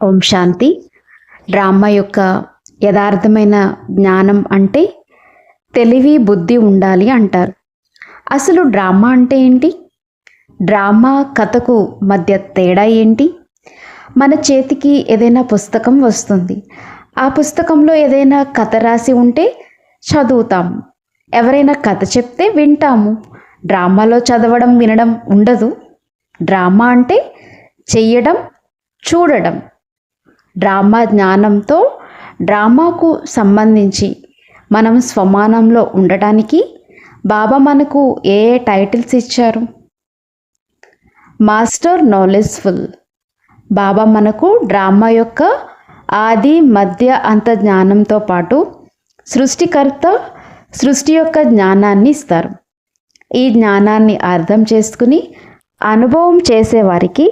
ఓం శాంతి. Drama యొక్క యథార్థమైన జ్ఞానం అంటే తెలివి బుద్ధి ఉండాలి అంటారు. అసలు డ్రామా అంటే ఏంటి? డ్రామా కథకు మధ్య తేడా ఏంటి? మన చేతికి ఏదైనా పుస్తకం వస్తుంది. ఆ పుస్తకంలో ఏదైనా కథ రాసి ఉంటే చదువుతాము. ఎవరైనా కథ చెప్తే వింటాము. డ్రామాలో చదవడం వినడం ఉండదు. డ్రామా అంటే చెయ్యడం, చూడడం. డ్రామా జ్ఞానంతో డ్రామాకు సంబంధించి మనం స్వమానంలో ఉండటానికి బాబా మనకు ఏ టైటిల్స్ ఇచ్చారు? Master knowledgeful. బాబా మనకు డ్రామా యొక్క ఆది మధ్య అంత జ్ఞానంతో పాటు సృష్టికర్త సృష్టి యొక్క జ్ఞానాన్ని ఇస్తారు. ఈ జ్ఞానాన్ని అర్థం చేసుకుని అనుభవం చేసేవారికి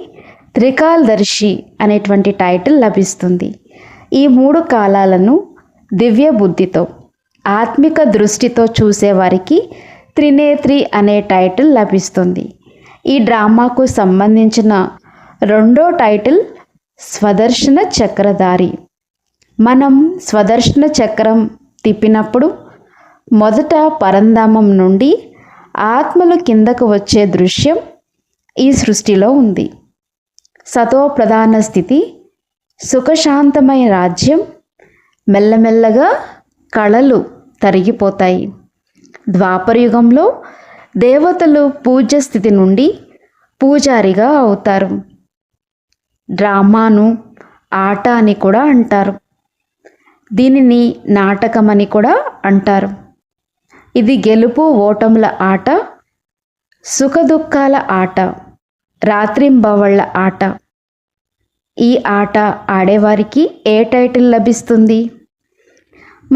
త్రికాలదర్శి అనేటువంటి టైటిల్ లభిస్తుంది. ఈ 3 కాలాలను దివ్య బుద్ధితో ఆత్మిక దృష్టితో చూసేవారికి త్రినేత్రి అనే టైటిల్ లభిస్తుంది. ఈ డ్రామాకు సంబంధించిన రెండో టైటిల్ స్వదర్శన చక్రధారి. మనం స్వదర్శన చక్రం తిప్పినప్పుడు మొదట పరంధామం నుండి ఆత్మలు కిందకు వచ్చే దృశ్యం ఈ సృష్టిలో ఉంది. సతో ప్రధాన స్థితి, సుఖశాంతమైన రాజ్యం. మెల్లమెల్లగా కళలు తరిగిపోతాయి. ద్వాపరయుగంలో దేవతలు పూజ్య స్థితి నుండి పూజారిగా అవుతారు. డ్రామాను ఆట అని కూడా అంటారు. దీనిని నాటకమని కూడా అంటారు. ఇది గెలుపు ఓటముల ఆట, సుఖదుఖాల ఆట, రాత్రింబవళ్ల ఆట. ఈ ఆట ఆడేవారికి ఏ టైటిల్ లభిస్తుంది?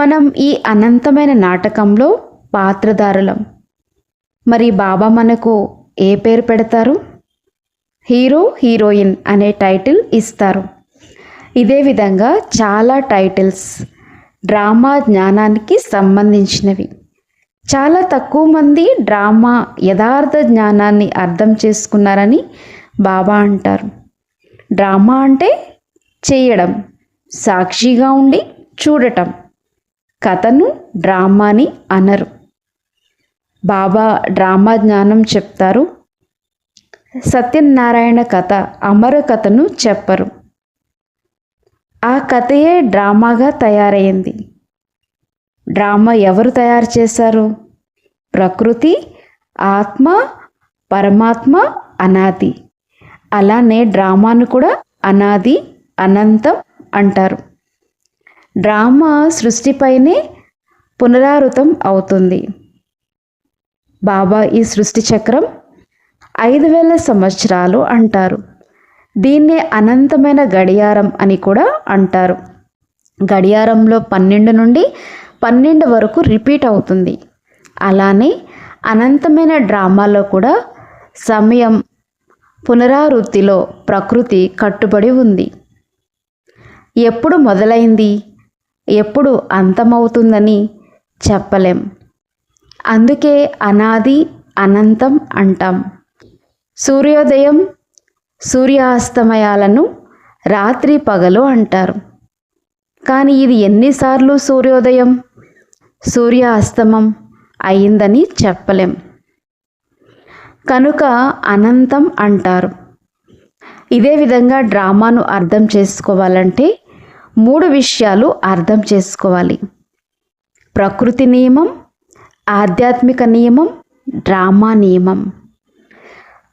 మనం ఈ అనంతమైన నాటకంలో పాత్రధారులం. మరి బాబా మనకు ఏ పేరు పెడతారు? హీరో, హీరోయిన్ అనే టైటిల్ ఇస్తారు. ఇదే విధంగా చాలా టైటిల్స్ డ్రామా జ్ఞానానికి సంబంధించినవి. చాలా తక్కువ మంది డ్రామా యథార్థ జ్ఞానాన్ని అర్థం చేసుకున్నారని బాబా అంటారు. డ్రామా అంటే చేయడం, సాక్షిగా ఉండి చూడటం. కథను డ్రామాని అనరు. బాబా డ్రామా జ్ఞానం చెప్తారు. సత్యనారాయణ కథ, అమర కథను చెప్పరు. ఆ కథయే డ్రామాగా తయారైంది. డ్రామా ఎవరు తయారు చేశారు? ప్రకృతి, ఆత్మ, పరమాత్మ అనాది. అలానే డ్రామాను కూడా అనాది, అనంతం అంటారు. డ్రామా సృష్టిపైనే పునరావృతం అవుతుంది. బాబా ఈ సృష్టి చక్రం 5000 సంవత్సరాలు అంటారు. దీన్నే అనంతమైన గడియారం అని కూడా అంటారు. గడియారంలో 12 నుండి 12 వరకు రిపీట్ అవుతుంది. అలానే అనంతమైన డ్రామాలో కూడా సమయం పునరావృత్తిలో ప్రకృతి కట్టుబడి ఉంది. ఎప్పుడు మొదలైంది, ఎప్పుడు అంతమవుతుందని చెప్పలేం. అందుకే అనాది, అనంతం అంటాం. సూర్యోదయం, సూర్యాస్తమయాలను రాత్రి పగలు అంటారు. కానీ ఇది ఎన్నిసార్లు సూర్యోదయం, సూర్యాస్తమం అయిందని చెప్పలేం. కనుక అనంతం అంటారు. ఇదే విధంగా డ్రామాను అర్థం చేసుకోవాలంటే 3 విషయాలు అర్థం చేసుకోవాలి. ప్రకృతి నియమం, ఆధ్యాత్మిక నియమం, డ్రామా నియమం.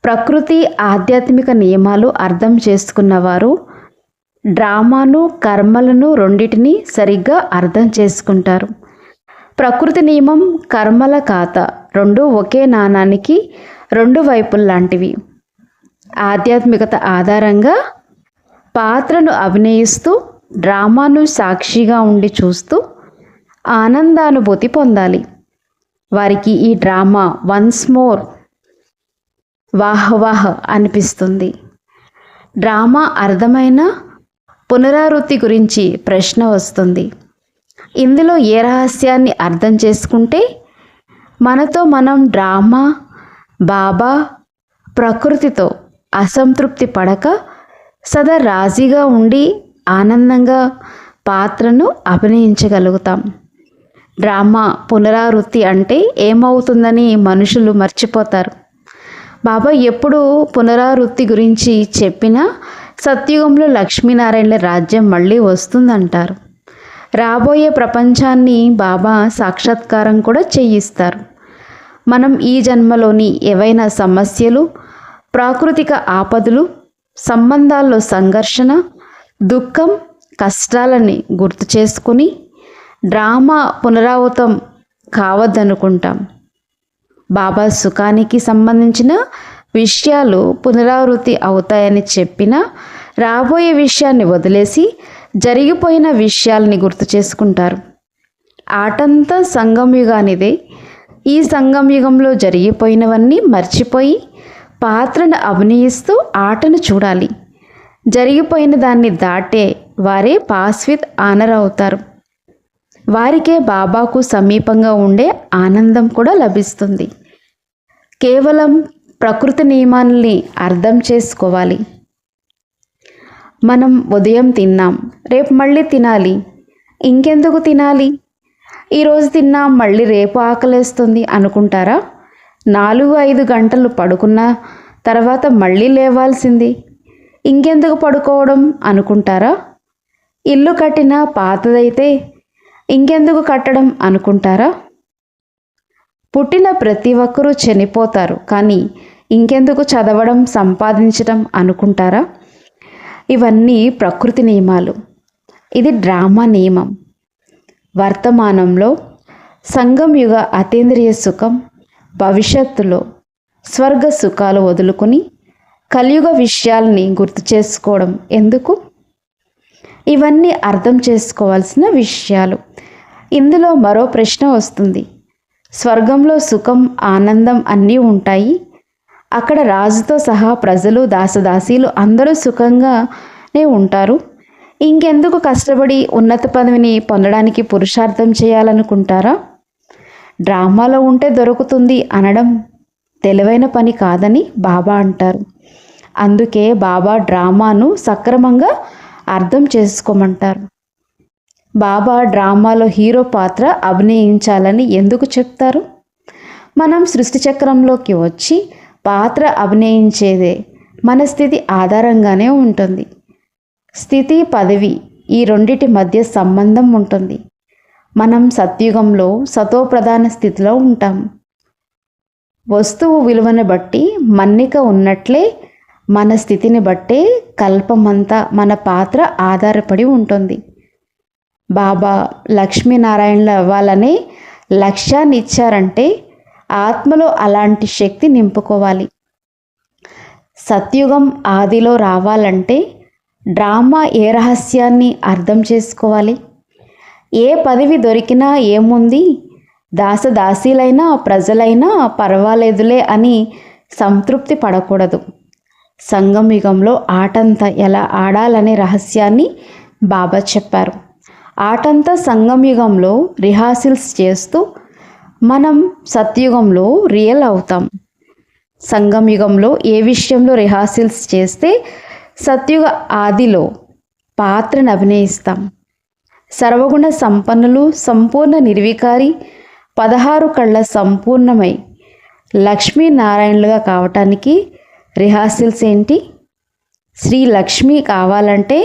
ప్రకృతి, ఆధ్యాత్మిక నియమాలు అర్థం చేసుకున్నవారు డ్రామాను, కర్మలను రెండిటిని సరిగ్గా అర్థం చేసుకుంటారు. ప్రకృతి నియమం, కర్మల ఖాతా 2 ఒకే నాణానికి 2 వైపులు లాంటివి. ఆధ్యాత్మికత ఆధారంగా పాత్రను అభినయిస్తూ డ్రామాను సాక్షిగా ఉండి చూస్తూ ఆనందానుభూతి పొందాలి. వారికి ఈ డ్రామా వన్స్ మోర్ వాహ్ వాహ్ అనిపిస్తుంది. డ్రామా అర్థమైన పునరావృత్తి గురించి ప్రశ్న వస్తుంది. ఇందులో ఏ రహస్యాన్ని అర్థం చేసుకుంటే మనతో మనం డ్రామా, బాబా, ప్రకృతితో అసంతృప్తి పడక సదా రాజీగా ఉండి ఆనందంగా పాత్రను అభినయించగలుగుతాం. డ్రామా పునరావృత్తి అంటే ఏమవుతుందని మనుషులు మర్చిపోతారు. బాబా ఎప్పుడు పునరావృత్తి గురించి చెప్పినా సత్యుగంలో లక్ష్మీనారాయణల రాజ్యం మళ్ళీ వస్తుందంటారు. రాబోయే ప్రపంచాన్ని బాబా సాక్షాత్కారం కూడా చేయిస్తారు. మనం ఈ జన్మలోని ఏవైనా సమస్యలు, ప్రాకృతిక ఆపదలు, సంబంధాల్లో సంఘర్షణ, దుఃఖం, కష్టాలని గుర్తు చేసుకుని డ్రామా పునరావృతం కావద్దనుకుంటాం. బాబా సుఖానికి సంబంధించిన విషయాలు పునరావృత్తి అవుతాయని చెప్పినా రాబోయే విషయాన్ని వదిలేసి జరిగిపోయిన విషయాల్ని గుర్తు చేసుకుంటారు. ఆటంతా సంగమయుగానిదే. ఈ సంగమయుగంలో జరిగిపోయినవన్నీ మర్చిపోయి పాత్రను అభినయిస్తూ ఆటను చూడాలి. జరిగిపోయిన దాన్ని దాటే వారే పాస్ విత్ ఆనర్ అవుతారు. వారికే బాబాకు సమీపంగా ఉండే ఆనందం కూడా లభిస్తుంది. కేవలం ప్రకృతి నియమాల్ని అర్థం చేసుకోవాలి. మనం ఉదయం తిన్నాం, రేపు మళ్ళీ తినాలి. ఇంకెందుకు తినాలి? ఈరోజు తిన్నాం, మళ్ళీ రేపు ఆకలేస్తుంది అనుకుంటారా? 4-5 గంటలు పడుకున్న తర్వాత మళ్ళీ లేవాల్సింది. ఇంకెందుకు పడుకోవడం అనుకుంటారా? ఇల్లు కట్టినా పాతదైతే ఇంకెందుకు కట్టడం అనుకుంటారా? పుట్టిన ప్రతి ఒక్కరూ చనిపోతారు, కానీ ఇంకెందుకు చదవడం, సంపాదించడం అనుకుంటారా? ఇవన్నీ ప్రకృతి నియమాలు. ఇది డ్రామా నియమం. వర్తమానంలో సంగంయుగ అతీంద్రియ సుఖం, భవిష్యత్తులో స్వర్గ సుఖాలు వదులుకుని కలియుగ విషయాల్ని గుర్తు చేసుకోవడం ఎందుకు? ఇవన్నీ అర్థం చేసుకోవాల్సిన విషయాలు. ఇందులో మరో ప్రశ్న వస్తుంది. స్వర్గంలో సుఖం, ఆనందం అన్నీ ఉంటాయి. అక్కడ రాజుతో సహా ప్రజలు, దాసదాసీలు అందరూ సుఖంగానే ఉంటారు. ఇంకెందుకు కష్టపడి ఉన్నత పదవిని పొందడానికి పురుషార్థం చేయాలనుకుంటారా? డ్రామాలో ఉంటే దొరుకుతుంది అనడం తెలివైన పని కాదని బాబా అంటారు. అందుకే బాబా డ్రామాను సక్రమంగా అర్థం చేసుకోమంటారు. బాబా డ్రామాలో హీరో పాత్ర అభినయించాలని ఎందుకు చెప్తారు? మనం సృష్టి చక్రంలోకి వచ్చి పాత్ర అభినయించేదే మన స్థితి ఆధారంగానే ఉంటుంది. స్థితి, పదవి ఈ రెండిటి మధ్య సంబంధం ఉంటుంది. మనం సత్యుగంలో సతోప్రధాన స్థితిలో ఉంటాం. వస్తువు విలువను బట్టి మన్నిక ఉన్నట్లే మన స్థితిని బట్టే కల్పమంతా మన పాత్ర ఆధారపడి ఉంటుంది. బాబా లక్ష్మీనారాయణల అవ్వాలనే లక్ష్యాన్ని ఇచ్చారంటే ఆత్మలో అలాంటి శక్తి నింపుకోవాలి. సత్యుగం ఆదిలో రావాలంటే డ్రామా ఏ రహస్యాన్ని అర్థం చేసుకోవాలి? ఏ పదవి దొరికినా ఏముంది, దాసదాసీలైనా ప్రజలైనా పర్వాలేదులే అని సంతృప్తి పడకూడదు. సంగమయుగంలో ఆటంతా ఎలా ఆడాలనే రహస్యాన్ని బాబా చెప్పారు. ఆటంతా సంగమయుగంలో రిహార్సల్స్ చేస్తూ మనం సత్యుగంలో రియల్ అవుతాం. సంగమయుగంలో ఏ విషయంలో రిహార్సల్స్ చేస్తే సత్యుగ ఆదిలో పాత్రను అభినయిస్తాం. సర్వగుణ సంపన్నులు, సంపూర్ణ నిర్వికారి, 16 కళ్ళ సంపూర్ణమై లక్ష్మీనారాయణలుగా కావటానికి రిహార్సల్స్ ఏంటి? శ్రీ లక్ష్మి కావాలంటే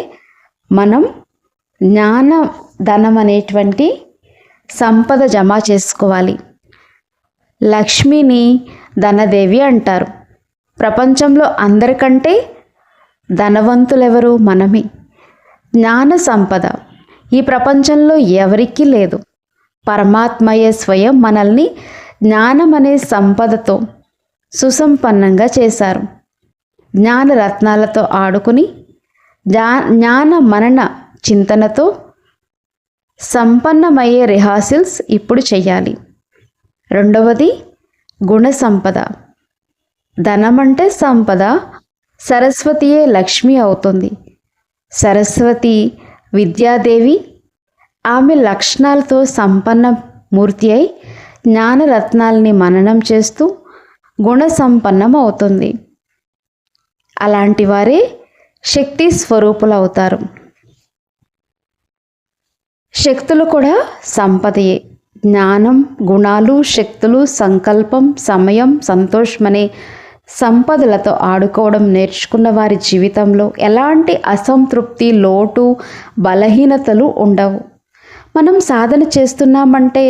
మనం జ్ఞాన ధనం అనేటువంటి సంపద జమ చేసుకోవాలి. లక్ష్మిని ధనదేవి అంటారు. ప్రపంచంలో అందరికంటే ధనవంతులెవరు? మనమే. జ్ఞాన సంపద ఈ ప్రపంచంలో ఎవరికీ లేదు. పరమాత్మయే స్వయం మనల్ని జ్ఞానం అనే సంపదతో సుసంపన్నంగా చేశారు. జ్ఞాన రత్నాలతో ఆడుకుని జ్ఞాన మనన చింతనతో సంపన్నమయ్యే రిహార్సల్స్ ఇప్పుడు చెయ్యాలి. రెండవది గుణ సంపద. ధనం అంటే సంపద. సరస్వతియే లక్ష్మి అవుతుంది. సరస్వతి విద్యాదేవి. ఆమె లక్షణాలతో సంపన్న మూర్తి అయి జ్ఞానరత్నాల్ని మననం చేస్తూ గుణ సంపన్నం అవుతుంది. అలాంటి వారే శక్తి స్వరూపులు అవుతారు. శక్తులు కూడా సంపదయే. జ్ఞానం, గుణాలు, శక్తులు, సంకల్పం, సమయం, సంతోషమనే సంపదలతో ఆడుకోవడం నేర్చుకున్న వారి జీవితంలో ఎలాంటి అసంతృప్తి, లోటు, బలహీనతలు ఉండవు. మనం సాధన చేస్తున్నామంటే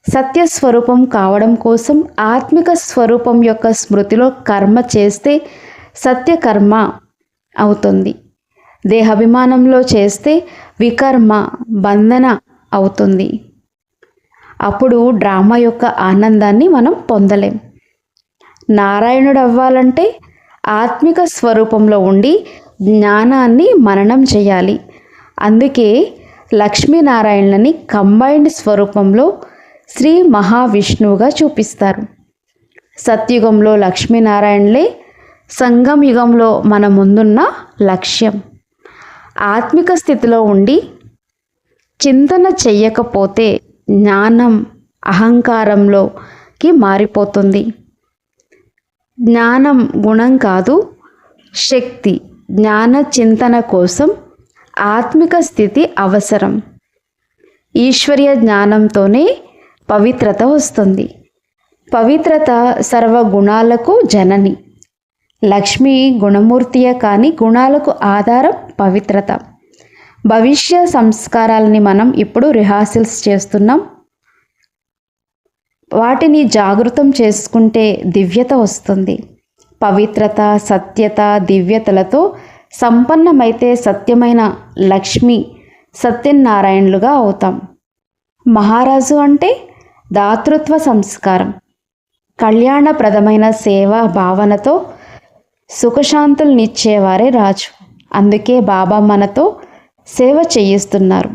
సత్యస్వరూపం కావడం కోసం ఆత్మిక స్వరూపం యొక్క స్మృతిలో కర్మ చేస్తే సత్యకర్మ అవుతుంది. దేహాభిమానంలో చేస్తే వికర్మ, బంధన అవుతుంది. అప్పుడు డ్రామా యొక్క ఆనందాన్ని మనం పొందలేం. నారాయణుడు అవ్వాలంటే ఆత్మిక స్వరూపంలో ఉండి జ్ఞానాన్ని మననం చేయాలి. అందుకే లక్ష్మీనారాయణులని కంబైన్డ్ స్వరూపంలో శ్రీ మహావిష్ణువుగా చూపిస్తారు. సత్యుగంలో లక్ష్మీనారాయణలే, సంగం యుగంలో మన ముందున్న లక్ష్యం. ఆత్మిక స్థితిలో ఉండి చింతన చెయ్యకపోతే జ్ఞానం అహంకారంలోకి మారిపోతుంది. జ్ఞానం గుణం కాదు, శక్తి. జ్ఞాన చింతన కోసం ఆత్మిక స్థితి అవసరం. ఈశ్వర్య జ్ఞానంతోనే పవిత్రత వస్తుంది. పవిత్రత సర్వగుణాలకు జనని. లక్ష్మి గుణమూర్తియే కానీ గుణాలకు ఆధారం పవిత్రత. భవిష్య సంస్కారాలని మనం ఇప్పుడు రిహార్సల్స్ చేస్తున్నాం. వాటిని జాగృతం చేసుకుంటే దివ్యత వస్తుంది. పవిత్రత, సత్యత, దివ్యతలతో సంపన్నమైతే సత్యమైన లక్ష్మి సత్యనారాయణులుగా అవుతాం. మహారాజు అంటే దాతృత్వ సంస్కారం, కళ్యాణప్రదమైన సేవా భావనతో సుఖశాంతులనిచ్చేవారే రాజు. అందుకే బాబా మనతో సేవ చేయిస్తున్నారు.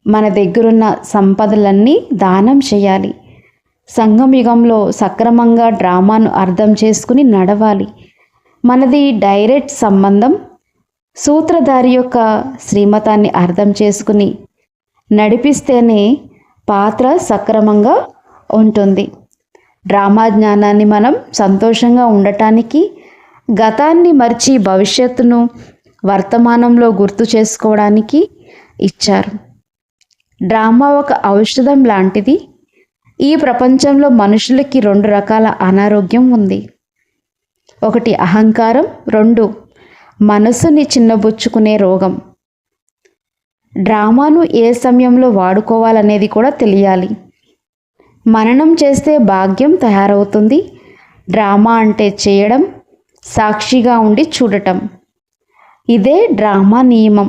మన దగ్గరున్న సంపదలన్నీ దానం చేయాలి. సంగమయుగంలో సక్రమంగా డ్రామాను అర్థం చేసుకుని నడవాలి. మనది డైరెక్ట్ సంబంధం. సూత్రధారి యొక్క శ్రీమతాన్ని అర్థం చేసుకుని నడిపిస్తేనే పాత్ర సక్రమంగా ఉంటుంది. డ్రామా జ్ఞానాన్ని మనం సంతోషంగా ఉండటానికి, గతాన్ని మర్చి భవిష్యత్తును వర్తమానంలో గుర్తు చేసుకోవడానికి ఇచ్చారు. డ్రామా ఒక ఔషధం లాంటిది. ఈ ప్రపంచంలో మనుషులకి 2 రకాల అనారోగ్యం ఉంది. 1 అహంకారం, 2 మనసుని చిన్నబుచ్చుకునే రోగం. డ్రామాను ఏ సమయంలో వాడుకోవాలనేది కూడా తెలియాలి. మననం చేస్తే భాగ్యం తయారవుతుంది. డ్రామా అంటే చేయడం, సాక్షిగా ఉండి చూడటం. ఇదే డ్రామా నియమం.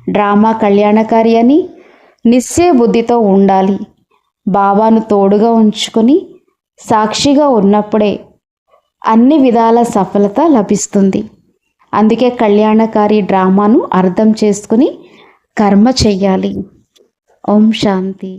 డ్రామా కళ్యాణకారి అని నిశ్చయ బుద్ధితో ఉండాలి. బాబాను తోడుగా ఉంచుకొని సాక్షిగా ఉన్నప్పుడే అన్ని విధాల సఫలత లభిస్తుంది. అందుకే కళ్యాణకారి డ్రామాను అర్థం చేసుకుని కర్మ చెయ్యాలి. ఓం శాంతి.